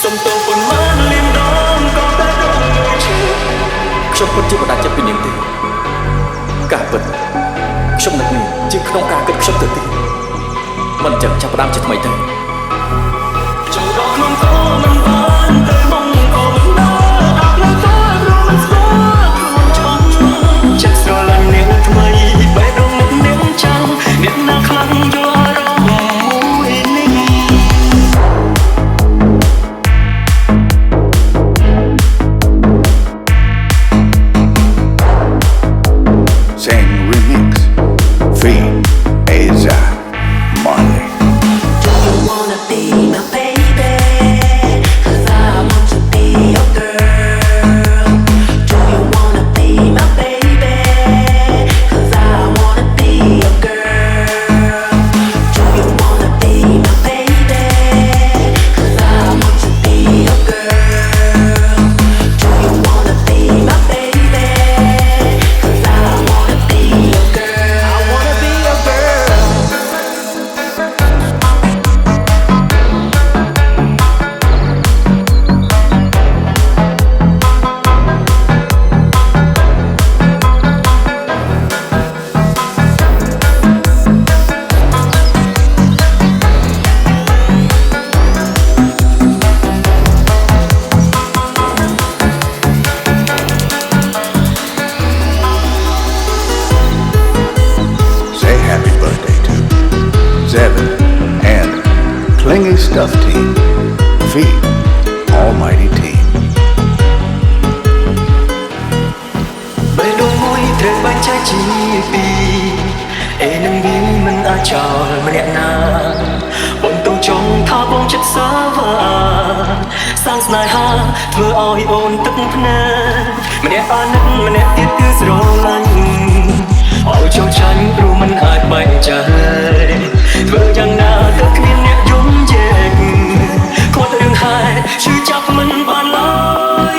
សុំទោសប៉ុន្មានលានដងក៏តែរងមួយឈឺខ្ញុំពិតជាមិនអាចចិត្តពីនាងទេការពិតខ្ញុំនឹកនាងជាក្នុងការគិតខ្ញុំទៅទៀតមិនចឹងចាប់ផ្ដើមជាថ្មីទៅចង់រកខ្លួនក៏មិនបានទៅមកក៏មិនដល់អាប់លើទៅព្រោះមិនស្គាល់ខ្លួនឆ្ងល់ចិត្តស្រឡាញ់នាងថ្មីបែររងមុខនាងចាំអ្នកណាខ្លាំងយល់អារម្មណ៍មួយនេះ Sing remix, Free Aza Marley. Do you wanna be my baby? 'Cause I want to be your girl. Do you wanna be my baby? 'Cause I wanna be your girl. Do you wanna be my baby? 'Cause I want to be your girl. Do you wanna be my baby? 'Cause I wanna be your girl. I wanna be your girl. Say happy birthday to Zevin and Clingy Stuff Team. Feed Almighty Team. បេះដូងមួយត្រូវបែងចែកជាពីរអេនឹងវាមិនអាចចោលម្នាក់ណាបងទងចង់ថាបងចិត្តសាវាសាងស្នេហាធ្វើឲ្យអូនទឹកភ្នែកម្នាក់អាណិតម្នាក់ទៀតគឺស្រឡាញ់ឲ្យចូលចាញ់ព្រោះមិនអាចបែងចែកធ្វើយ៉ាងណាទៅគ្មានអ្នកយំជែកគាត់រឿងហេតុឈឺចាប់មិនបានឡើយ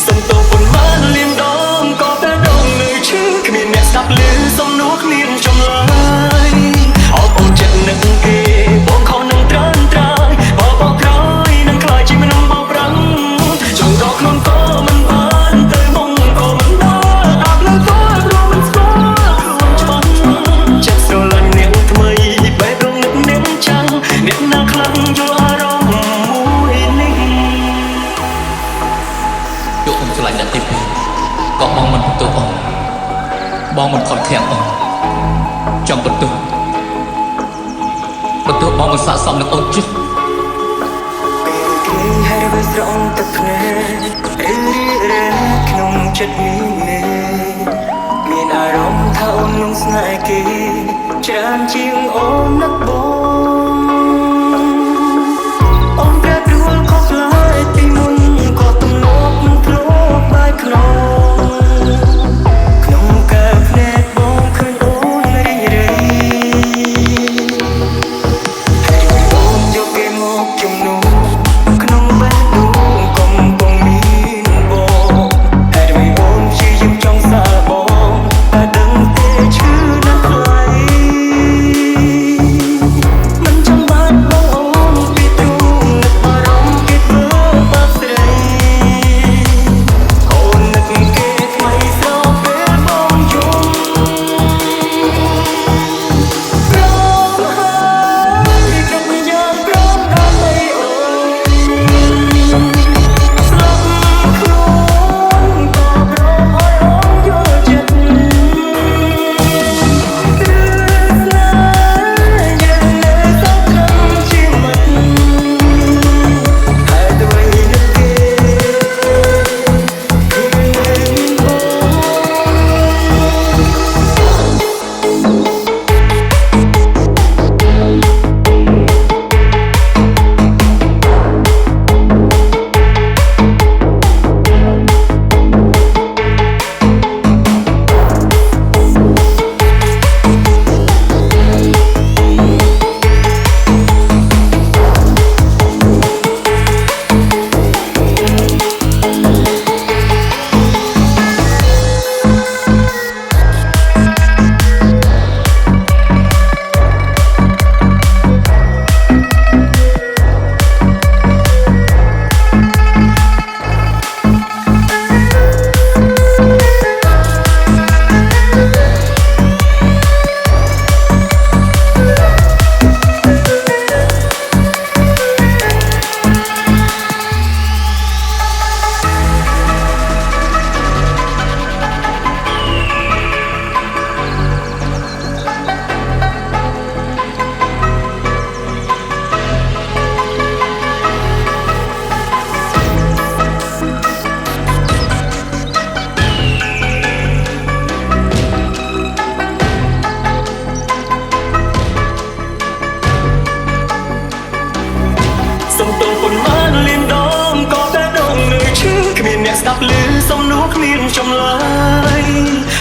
សុំទោសប៉ុន្មានលានដងក៏តែរងនៅឈឺគ្មានអ្នកស្ដាប់ឮសំណួរគ្មានចម្លើយអបអូនចិត្តនឹងគេបងខុសនឹងត្រានត្រាយបបកក្រោយនឹងខ្លាចជាមនុស្សបោកប្រាំងចង់រកខ្លួនក៏មិនបានទៅមកក៏មិនដល់អាប់លើទៅព្រោះមិនស្គាល់ខ្លួនច្បាស់ចិត្តស្រឡាញ់នាងថ្មីបែបរងនឹកនាងចាំងអ្នកណាខ្លាំងយល់អារម្មណ៍មួយនេះ យកខ្ញុំឆ្លាញ់អ្នកទីពីរក៏បងមិនបន្ទោសអូនបងមិនខត់ខាំងអូនចង់បន្ទោសបងមិនស័ក្តិសមនឹងអូនជិះ ពេលគ្លីហើយវាស្រងទឹកភ្នែករីរែក្នុងចិត្តនេះមានអារម្មណ៍ថាអូនលងស្នេហ៍គេច្រើនជាងអូននឹកបងអូនប្រែប្រួលខុសខ្លាយពីមុនក៏ទំនោរធ្លាប់បែកក្នុងកាភ្នែកបងឃើញអូនរីរែ អូនយកគេមកជំនួសក្នុងបេះដូងកំពុងមានបងហើយដោយអូនព្យាយាមចង់សារបងតែដឹងទេឈឺណាស់ថ្លៃ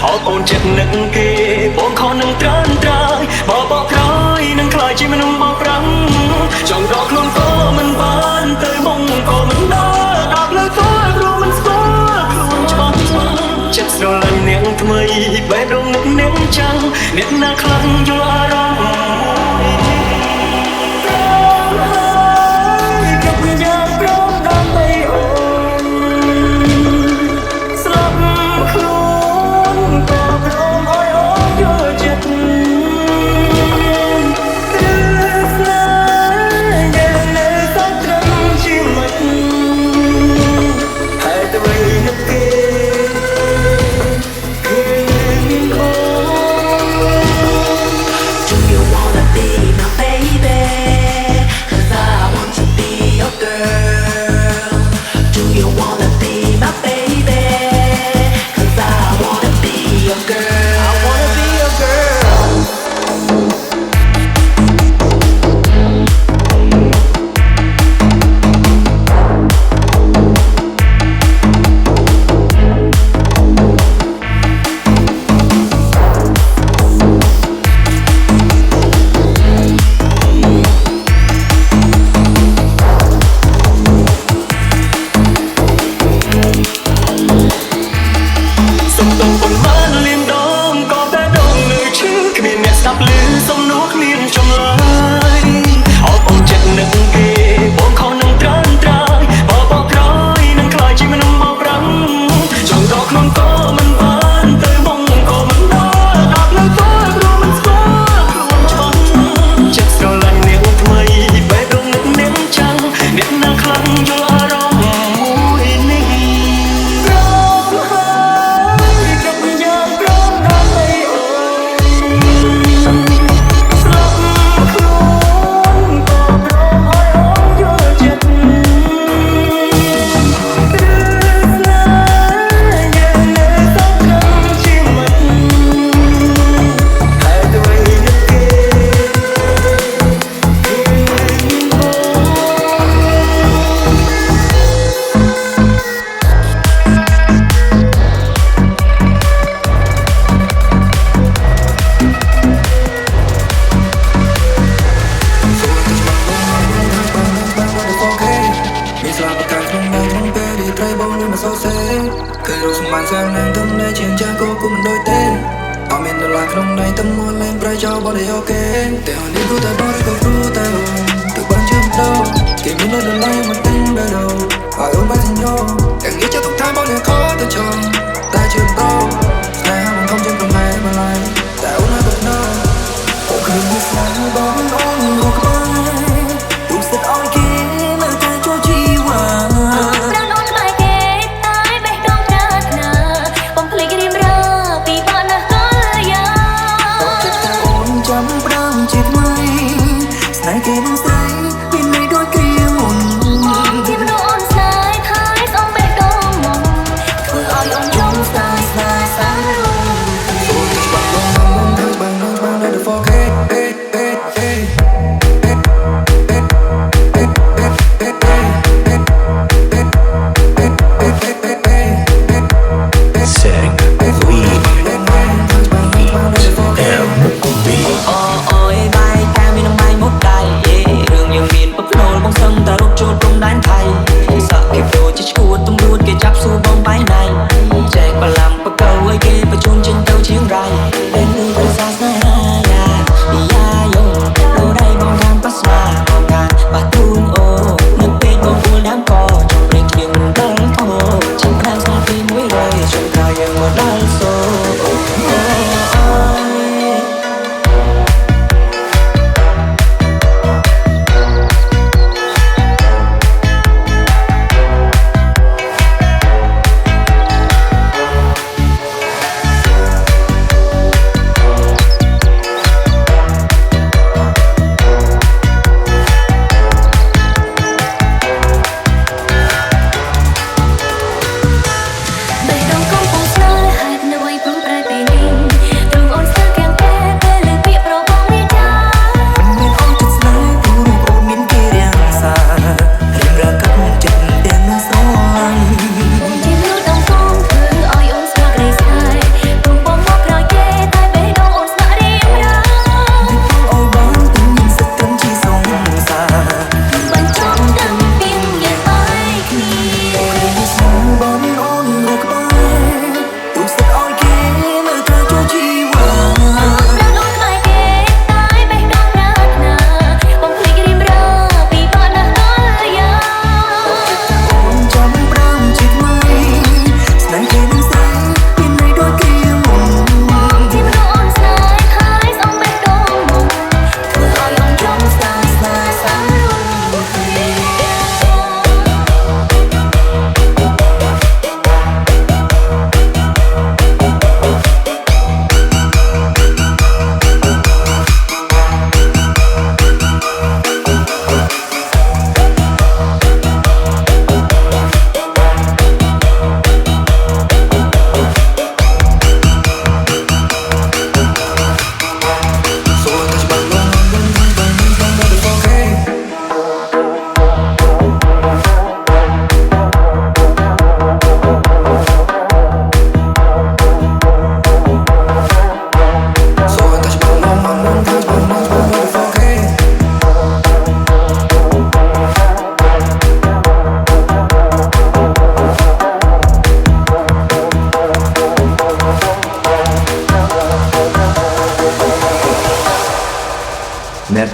អត់អូនចិត្តនឹកគេបងខំនឹងត្រានត្រាយបបកក្រោយនឹងខ្លាចជាមនុស្សបោកប្រាំងចង់រកខ្លួនក៏មិនបានទៅបងក៏មិនដល់ដល់លើក៏ព្រោះមិនស្គាល់ខ្លួនច្បាស់ចិត្តស្រឡាញ់អ្នកថ្មីបេះដូងនឹកអ្នកចាំងអ្នកណាខ្លាំងយល់អារម្មណ៍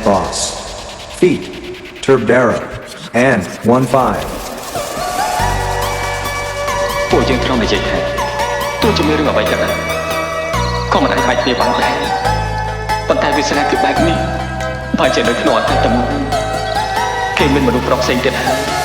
Boss. Feat. Turbera and 1-5. ពួកយើងត្រូវនិយាយថាទោះជាមានរឿងអ្វីក៏ដោយក៏មិនអាចគ្នាបានដែរប៉ុន្តែវាស្នាគឺបែបនេះបើជានៅក្នុងអតីតមកគេមានមនុស្សប្រុសផ្សេងទៀតហើយ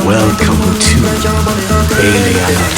Welcome to Alien.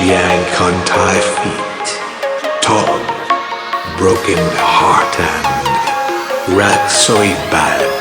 Chiang Contai feet, tall, broken heart and Ratsoi bad.